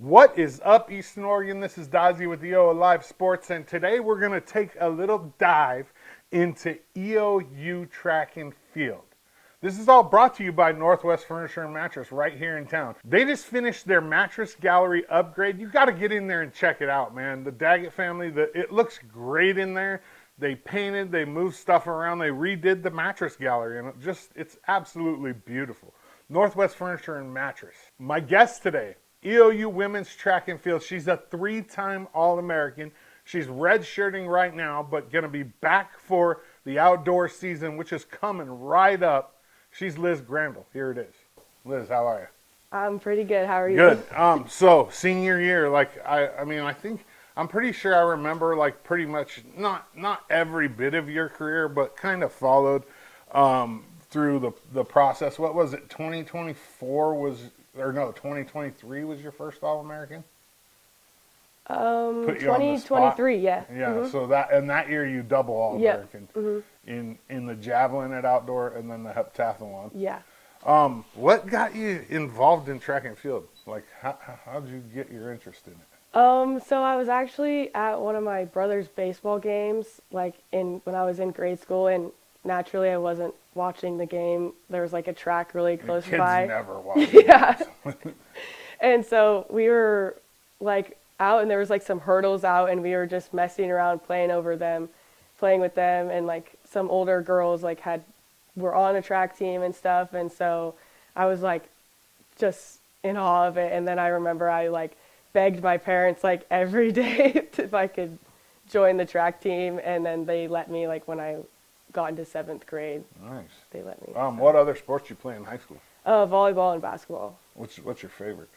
What is up, Eastern Oregon? This is Dazzy with EOAlive Sports, and today we're going to take a little dive into EOU track and field. This is all brought to you by Northwest Furniture and Mattress right here in town. They just finished their mattress gallery upgrade. You got to get in there and check it out, man. The Daggett family, it looks great in there. They painted, they moved stuff around, they redid the mattress gallery, and it's absolutely beautiful. Northwest Furniture and Mattress. My guest today, EOU women's track and field. She's a 3-time All-American. She's redshirting right now, but going to be back for the outdoor season, which is coming right up. She's Liz Grandle. Here it is. Liz, how are you? I'm pretty good. How are you? Good. So senior year, I think I'm pretty sure I remember pretty much not every bit of your career, but kind of followed through the process. What was it? 2023 was your first All-American? 2023, yeah. Yeah, Mm-hmm. So that year you double All-American. Yep. Mm-hmm. in the javelin at outdoor and then the heptathlon. Yeah. What got you involved in track and field? How did you get your interest in it? So I was actually at one of my brother's baseball games, when I was in grade school, and naturally I wasn't watching the game. There was a track really close by. Kids never watch. Yeah. And so we were out, and there was some hurdles out, and we were just messing around, playing with them, and some older girls were on a track team and stuff, and so I was just in awe of it. And then I remember I begged my parents every day if I could join the track team, and then they let me when I got into 7th grade. Nice. They let me. What other sports you play in high school? Volleyball and basketball. What's your favorite?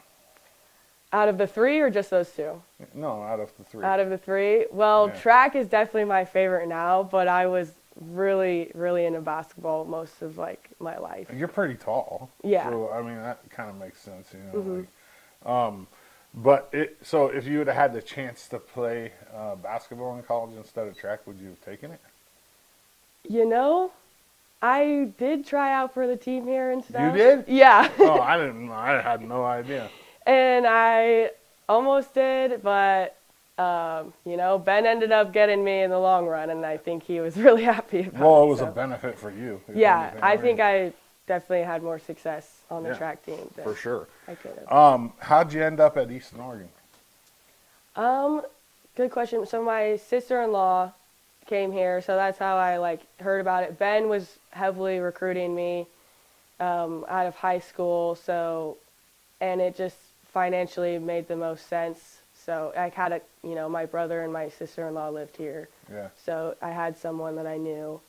Out of the 3 or just those 2? No, out of the 3. Out of the 3? Well, yeah. Track is definitely my favorite now, but I was really, really into basketball most of my life. You're pretty tall. Yeah. So that kind of makes sense, Mm-hmm. So if you would have had the chance to play basketball in college instead of track, would you have taken it? I did try out for the team here and stuff. You did? Yeah. Oh, I didn't know. I had no idea. And I almost did, but, Ben ended up getting me in the long run, and I think he was really happy about it. Well, it was a benefit for you. Yeah, I think I definitely had more success on the track team than for sure. I could have. How'd you end up at Eastern Oregon? Good question. So my sister-in-law came here, so that's how I heard about it. Ben was heavily recruiting me out of high school, and it just financially made the most sense. So I had my brother and my sister-in-law lived here. Yeah. So I had someone that I knew.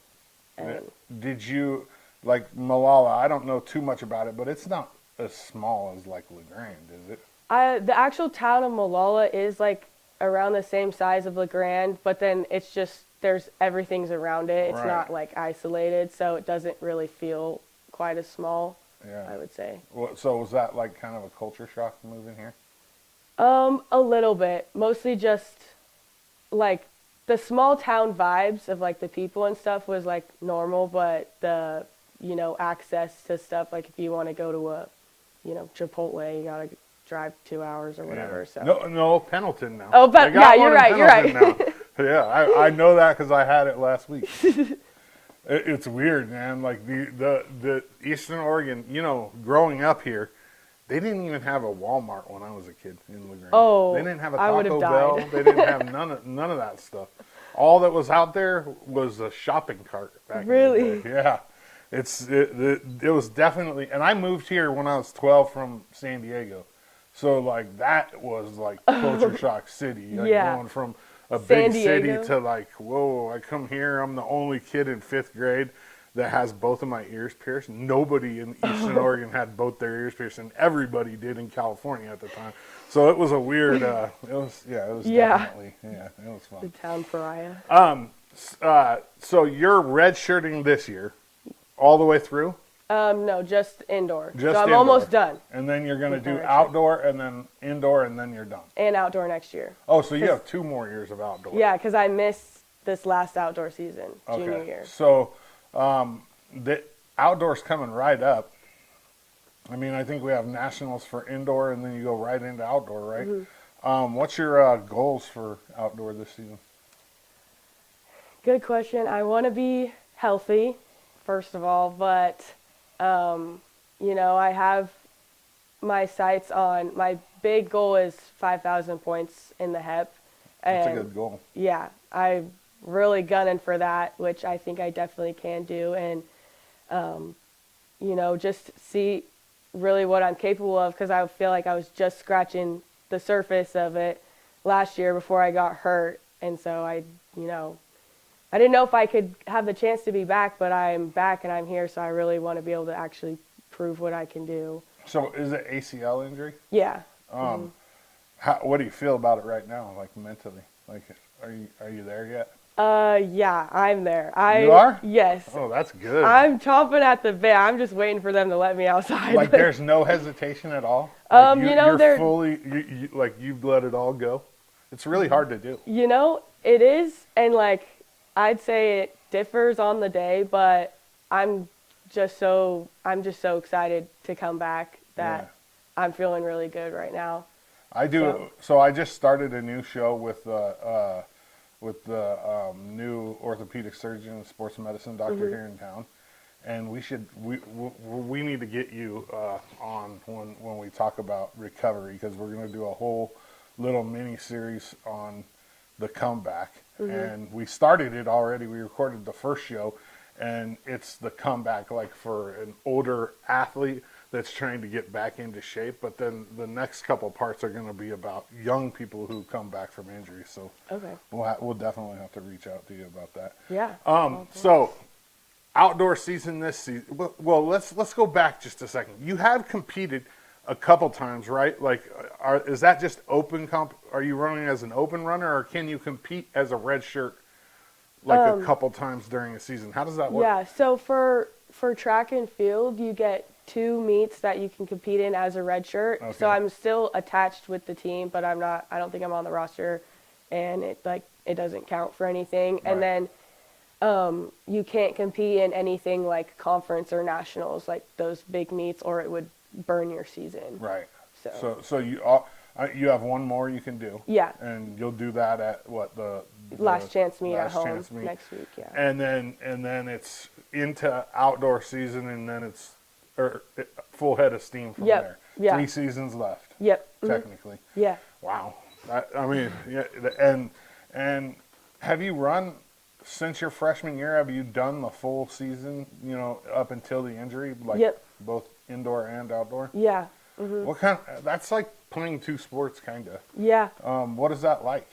And did you Malala? I don't know too much about it, but it's not as small as LeGrand, is it? The actual town of Malala is around the same size of LeGrand, but then it's just everything's around it. It's not isolated, so it doesn't really feel quite as small. Yeah. I would say. So was that kind of a culture shock moving here? A little bit. Mostly just the small town vibes of the people and stuff was normal, but the access to stuff if you want to go to a Chipotle, you gotta drive 2 hours or whatever. Yeah. So no Pendleton now. Oh, but yeah, you're right. Now. Yeah, I know that because I had it last week. It's weird, man. The Eastern Oregon, growing up here, they didn't even have a Walmart when I was a kid in LeGrand. Oh, they didn't have a Taco Bell. They didn't have none of that stuff. All that was out there was a shopping cart. Back really? In the day. Yeah, it was definitely. And I moved here when I was 12 from San Diego, so that was culture shock city. Going from a big city to whoa, I come here, I'm the only kid in 5th grade that has both of my ears pierced. Nobody in Eastern Oregon had both their ears pierced, and everybody did in California at the time. So it was a weird, definitely, it was fun. The town pariah. So you're redshirting this year, all the way through? No, just indoor. So I'm almost done. And then you're going to do outdoor and then indoor and then you're done. And outdoor next year. Oh, so you have 2 more years of outdoor. Yeah, because I missed this last outdoor season, junior year. So the outdoors coming right up. I mean, I think we have nationals for indoor, and then you go right into outdoor, right? Mm-hmm. What's your goals for outdoor this season? Good question. I want to be healthy, first of all, but um, I have my sights on my big goal is 5,000 points in the HEP, That's a and good goal. yeah, I'm really gunning for that, which I think I definitely can do, and just see really what I'm capable of because I feel like I was just scratching the surface of it last year before I got hurt, and so I didn't know if I could have the chance to be back, but I'm back and I'm here, so I really want to be able to actually prove what I can do. So, is it ACL injury? Yeah. Um, what do you feel about it right now, like mentally? Like, are you there yet? Yeah, I'm there. You are? Yes. Oh, that's good. I'm chomping at the bit. I'm just waiting for them to let me outside. Like, there's no hesitation at all. Like you're they're fully like you've let it all go. It's really hard to do. It is, and like I'd say it differs on the day, but I'm I'm just so excited to come back that I'm feeling really good right now. I do. So I just started a new show with the new orthopedic surgeon and sports medicine doctor here in town, and we need to get you on when we talk about recovery, because we're going to do a whole little mini series on the comeback, and we started it already. We recorded the first show, and it's the comeback, like for an older athlete that's trying to get back into shape. But then the next couple parts are going to be about young people who come back from injury. So Okay. we'll definitely have to reach out to you about that. Yeah. So outdoor season this season. Well, let's go back just a second. You have competed a couple times, right? Like, is that just open comp? Are you running as an open runner, or can you compete as a red shirt like a couple times during a season? How does that work? Yeah. So for track and field, you get 2 meets that you can compete in as a red shirt. Okay. So I'm still attached with the team, but I'm not. I don't think I'm on the roster, and it doesn't count for anything. Right. And then you can't compete in anything like conference or nationals, like those big meets, or it would burn your season. Right. So So you have one more you can do. Yeah. And you'll do that at what the Last chance meet at last home chance meet. next week. Yeah. And then it's into outdoor season, and then it's full head of steam from there. Yeah. 3 seasons left. Yep. Technically. Yeah. Wow. I mean, yeah. And have you run since your freshman year? Have you done the full season? Up until the injury, like Yep. both indoor and outdoor. Yeah. What kind? That's like playing 2 sports, kind of. Yeah. What is that like?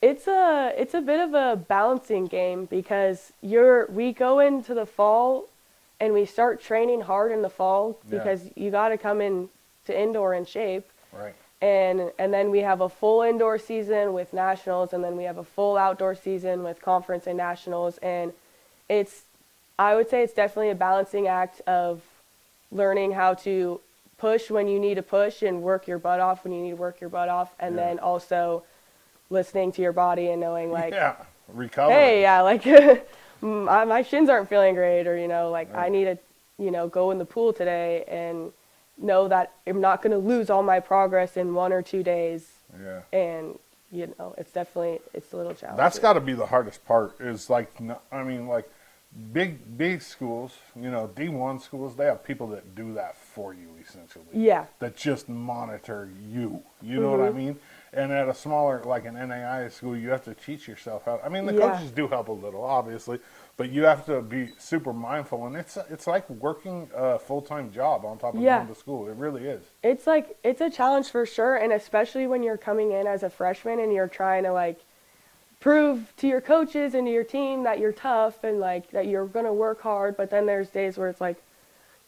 It's a bit of a balancing game because we go into the fall and we start training hard in the fall because you got to come in to indoor in shape. Right. And then we have a full indoor season with nationals, and then we have a full outdoor season with conference and nationals, and I would say it's definitely a balancing act of learning how to push when you need to push and work your butt off when you need to work your butt off, and then also listening to your body and knowing like, recover. hey, like my shins aren't feeling great, or I need to go in the pool today and know that I'm not going to lose all my progress in 1 or 2 days. Yeah. And it's a little challenging. That's got to be the hardest part. Is like, I mean, like big schools, D1 schools, they have people that do that for you essentially. Yeah. That just monitor you. You know what I mean? And at a smaller, like an NAI school, you have to teach yourself how. I mean, the coaches do help a little, obviously, but you have to be super mindful. And it's like working a full-time job on top of going to school. It really is. It's a challenge for sure, and especially when you're coming in as a freshman and you're trying to prove to your coaches and to your team that you're tough and that you're going to work hard. But then there's days where it's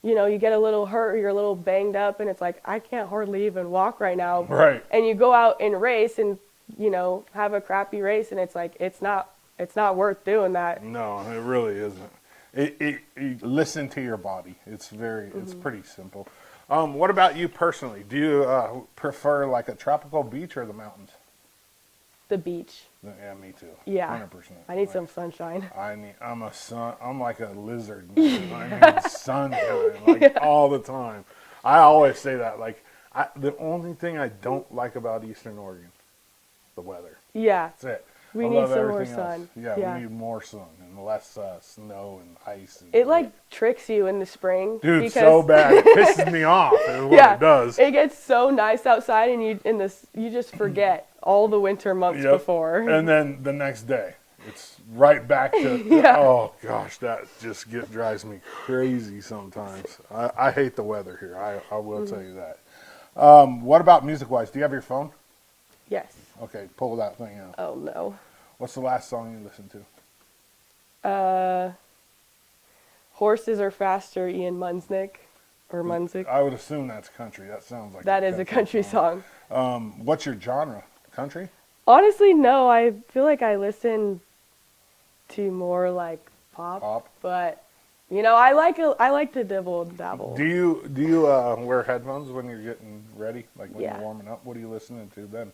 you get a little hurt or you're a little banged up, and it's I can't hardly even walk right now. Right. And you go out and race and, have a crappy race, and it's it's not worth doing that. No, it really isn't. Listen to your body. It's it's pretty simple. What about you personally? Do you prefer like a tropical beach or the mountains? The beach. Yeah, me too. Yeah. 100%. I need some sunshine. I'm like a lizard. Man. I need sunshine all the time. I always say that. Like, the only thing I don't like about Eastern Oregon, the weather. Yeah. That's it. We I need love some more everything else. sun. Yeah, we need more sun and less snow and ice. And It like tricks you in the spring. dude, so bad. It pisses me off is what it does. It gets so nice outside and you just forget all the winter months before. And then the next day, it's right back to, oh gosh, that just drives me crazy sometimes. I hate the weather here. I will tell you that. What about music-wise? Do you have your phone? Yes. Okay, pull that thing out. Oh, no. What's the last song you listened to? Horses Are Faster, Ian Munsick. Or Munsick. I would assume that's country. That sounds like that is a country song. What's your genre? Country? Honestly, no. I feel like I listen to more like pop. But, you know, I like to dabble. Do you wear headphones when you're getting ready? Like when you're warming up? What are you listening to then?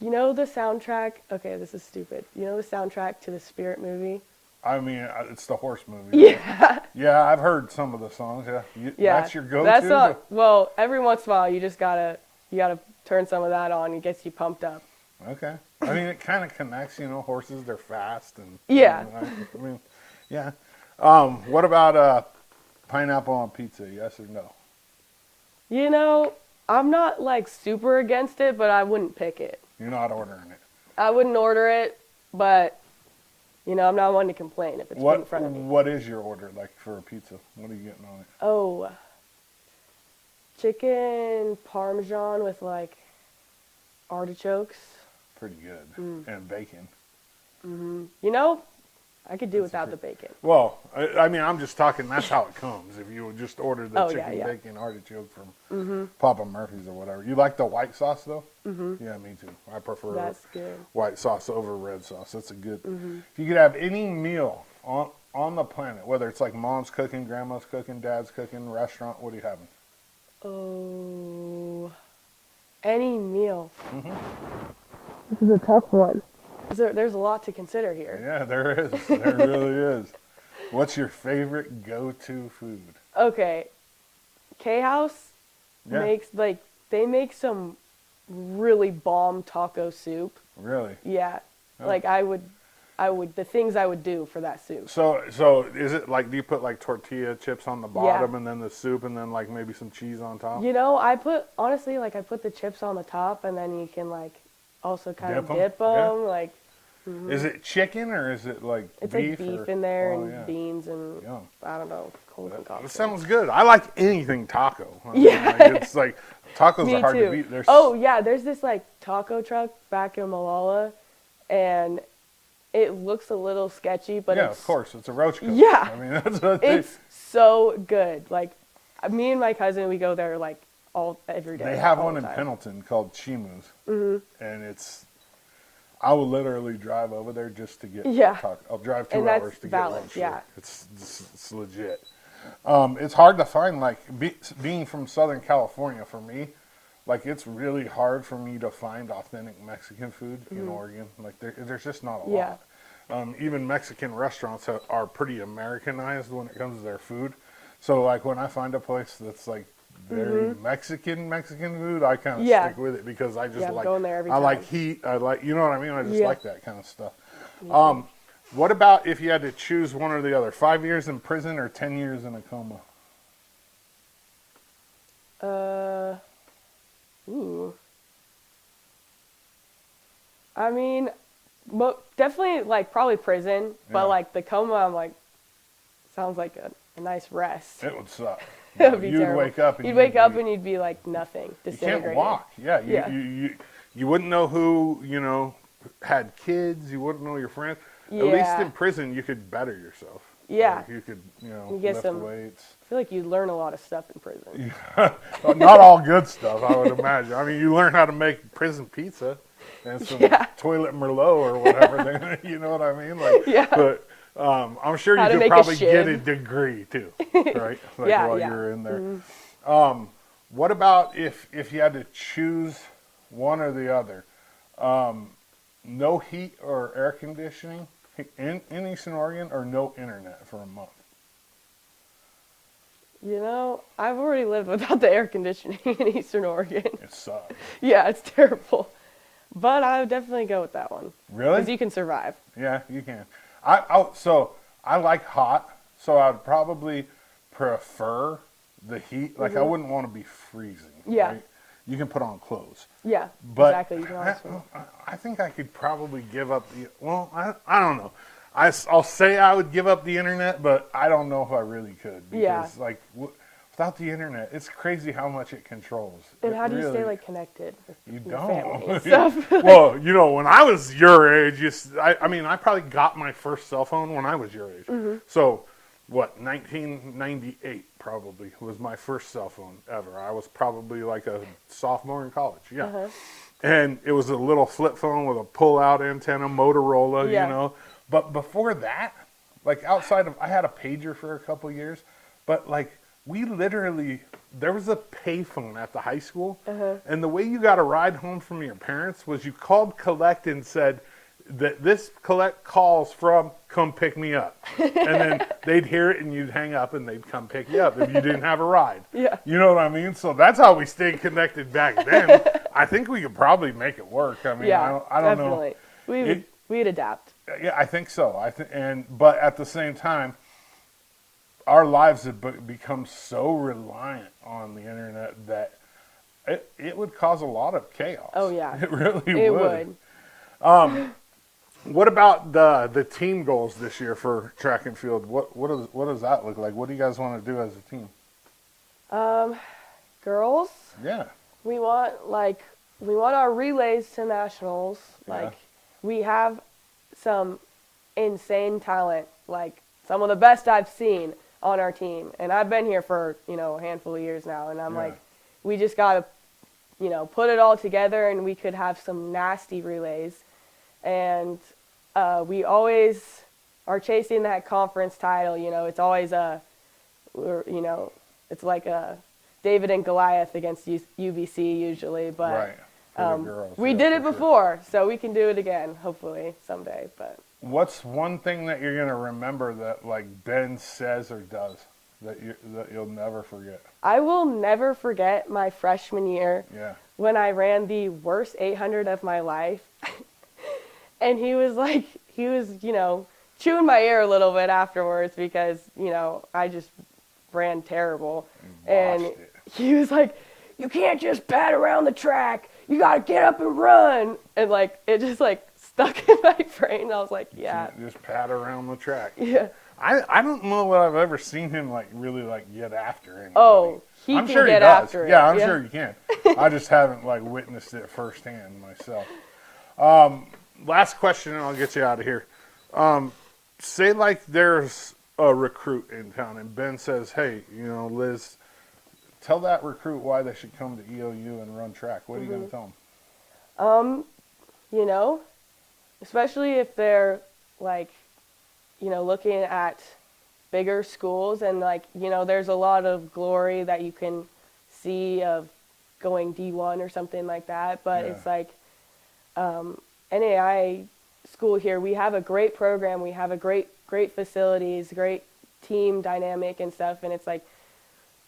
You know the soundtrack? Okay, this is stupid. You know the soundtrack to the Spirit movie? I mean, it's the horse movie. Yeah. Yeah, I've heard some of the songs. Yeah. That's your go-to? That's not, well, every once in a while you gotta turn some of that on. It gets you pumped up. Okay. I mean, it kind of connects, horses, they're fast. And yeah. I mean, yeah. What about pineapple on pizza, yes or no? You know, I'm not like super against it, but I wouldn't pick it. You're not ordering it. I wouldn't order it, but I'm not one to complain if it's put in front of me. What is your order like for a pizza? What are you getting on it? Oh, chicken parmesan with like artichokes. Pretty good. And bacon. I could do without the bacon. Well, I mean, I'm just talking, that's how it comes. If you would just order the chicken bacon artichoke from Papa Murphy's or whatever. You like the white sauce, though? Mm-hmm. Yeah, me too. I prefer white sauce over red sauce. That's a good... If you could have any meal on the planet, whether it's like mom's cooking, grandma's cooking, dad's cooking, restaurant, what are you having? Oh, any meal. This is a tough one. There's a lot to consider here. Yeah, there is. There really is. What's your favorite go-to food? Okay. K-House makes, they make some really bomb taco soup. Really? Yeah. Oh. Like, the things I would do for that soup. So is it like, do you put like tortilla chips on the bottom and then the soup and then like maybe some cheese on top? I put the chips on the top and then you can like, also kind of dip them, like. Is it chicken or is it like it's beef? It's like beef in there and beans and I don't know, cold concoction. That sounds good. I like anything taco. It's like tacos are hard to beat. There's this like taco truck back in Malala, and it looks a little sketchy, but of course, it's a roach cook. Yeah, I mean that's what it's so good. Like me and my cousin, we go there like every day. They have one in Pendleton called Chimu's, and I will literally drive over there just to get taco. I'll drive 2 hours to get lunch. Yeah, it's legit. It's hard to find, like, being from Southern California for me, like, it's really hard for me to find authentic Mexican food in Oregon. Like, there's just not a lot. Even Mexican restaurants are pretty Americanized when it comes to their food. So, like, when I find a place that's, like, very Mexican food, I kind of stick with it because I just like going there every time. I like heat. I like, you know what I mean? I just like that kind of stuff. What about if you had to choose one or the other? 5 years in prison or 10 years in a coma? I mean, definitely like probably prison, but like the coma, I'm like, sounds like a nice rest. It would suck. It would be terrible. You'd wake up and you'd be like nothing. You can't walk. You wouldn't know who, had kids. You wouldn't know your friends. At least in prison, you could better yourself. Yeah. Like you could, you get lift weights. I feel like you learn a lot of stuff in prison. Not all good stuff, I would imagine. I mean, you learn how to make prison pizza and some toilet Merlot or whatever. You know what I mean? Like, but I'm sure you could probably get a degree too, right? Like while you're in there. What about if you had to choose one or the other? No heat or air conditioning in Eastern Oregon, or no internet for a month. You know, I've already lived without the air conditioning in Eastern Oregon. It sucks. Yeah, it's terrible. But I would definitely go with that one. Really? Because you can survive. Yeah, you can. So I like hot, so I'd probably prefer the heat. Like I wouldn't want to be freezing. Yeah. Right? You can put on clothes. Yeah, But exactly. You can always swim. I think I could probably give up the. Well, I don't know. I'll say I would give up the internet, but I don't know if I really could. Because, like, without the internet, it's crazy how much it controls. And how do you stay, like, connected with You your family and don't. stuff? Well, you know, when I was your age, I probably got my first cell phone when I was your age. So, 1998 probably was my first cell phone ever. I was probably like a sophomore in college. Yeah. And it was a little flip phone with a pull-out antenna, Motorola, you know. But before that, like outside of, I had a pager for a couple years, but like we literally, there was a payphone at the high school, and the way you got a ride home from your parents was you called collect and said that this collect calls from come pick me up. And then they'd hear it and you'd hang up and they'd come pick you up if you didn't have a ride. Yeah. You know what I mean? So that's how we stayed connected back then. I think we could probably make it work. I mean, Yeah, I don't definitely. know. We'd adapt. Yeah, I think so. But at the same time, our lives have become so reliant on the internet that it would cause a lot of chaos. Oh, yeah. It really It would. would. What about the team goals this year for track and field? What does that look like? What do you guys want to do as a team? Girls, Yeah. we want our relays to nationals. Like, we have some insane talent, like some of the best I've seen on our team. And I've been here for, a handful of years now. And I'm like, we just got to, put it all together and we could have some nasty relays. And we always are chasing that conference title. It's always it's like a David and Goliath against UBC usually. But Right. For the girls, we did it before, so we can do it again, hopefully, someday. But what's one thing that you're going to remember that like Ben says or does that you'll never forget? I will never forget my freshman year when I ran the worst 800 of my life. And he was chewing my ear a little bit afterwards because, I just ran terrible. And he was like, you can't just pad around the track. You got to get up and run. And it just stuck in my brain. I was like, yeah. Just pad around the track. Yeah. I don't know that I've ever seen him really get after anybody. Oh, I'm can sure get he does. after it. Yeah, I'm sure he can. I just haven't witnessed it firsthand myself. Last question, and I'll get you out of here. Say there's a recruit in town, and Ben says, "Hey, Liz, tell that recruit why they should come to EOU and run track." What are you going to tell them? Especially if they're looking at bigger schools and there's a lot of glory that you can see of going D1 or something like that. But it's NAI school here, we have a great program, we have a great facilities, great team dynamic and stuff, and it's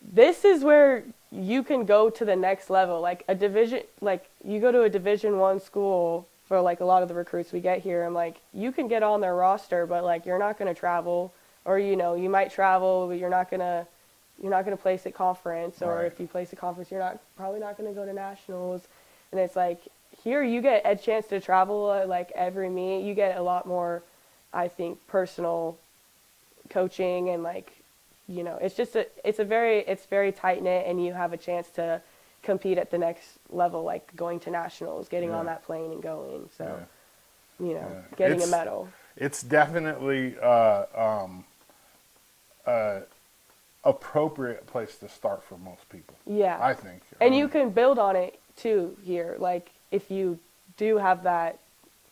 this is where you can go to the next level. You go to a Division I school for a lot of the recruits we get here. I'm you can get on their roster, but you're not going to travel, or you might travel, but you're not going to place at conference, or if you place a conference, you're probably not going to go to nationals. And it's here you get a chance to travel every meet. You get a lot more, I think, personal coaching and it's very tight knit, and you have a chance to compete at the next level, going to nationals, getting on that plane and going. So, getting a medal. It's definitely appropriate place to start for most people. Yeah, I think. And you can build on it too here. If you do have that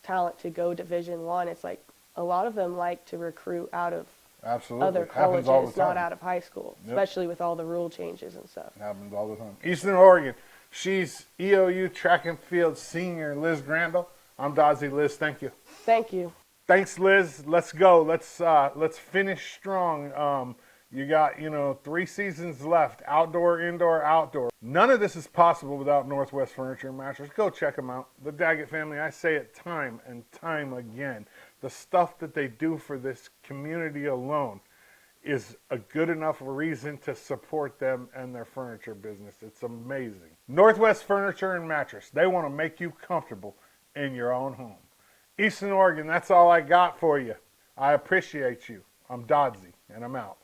talent to go Division I, it's a lot of them like to recruit out of other colleges, not out of high school, especially with all the rule changes and stuff. Happens all the time. Eastern Oregon, She's EOU track and field senior Liz Grandle. I'm Dodzy. Liz, thank you. Thank you. Thanks, Liz. Let's go. Let's finish strong. You got 3 seasons left. Outdoor, indoor, outdoor. None of this is possible without Northwest Furniture and Mattress. Go check them out. The Daggett family. I say it time and time again. The stuff that they do for this community alone is a good enough reason to support them and their furniture business. It's amazing. Northwest Furniture and Mattress. They want to make you comfortable in your own home. Eastern Oregon, that's all I got for you. I appreciate you. I'm Dodzy, and I'm out.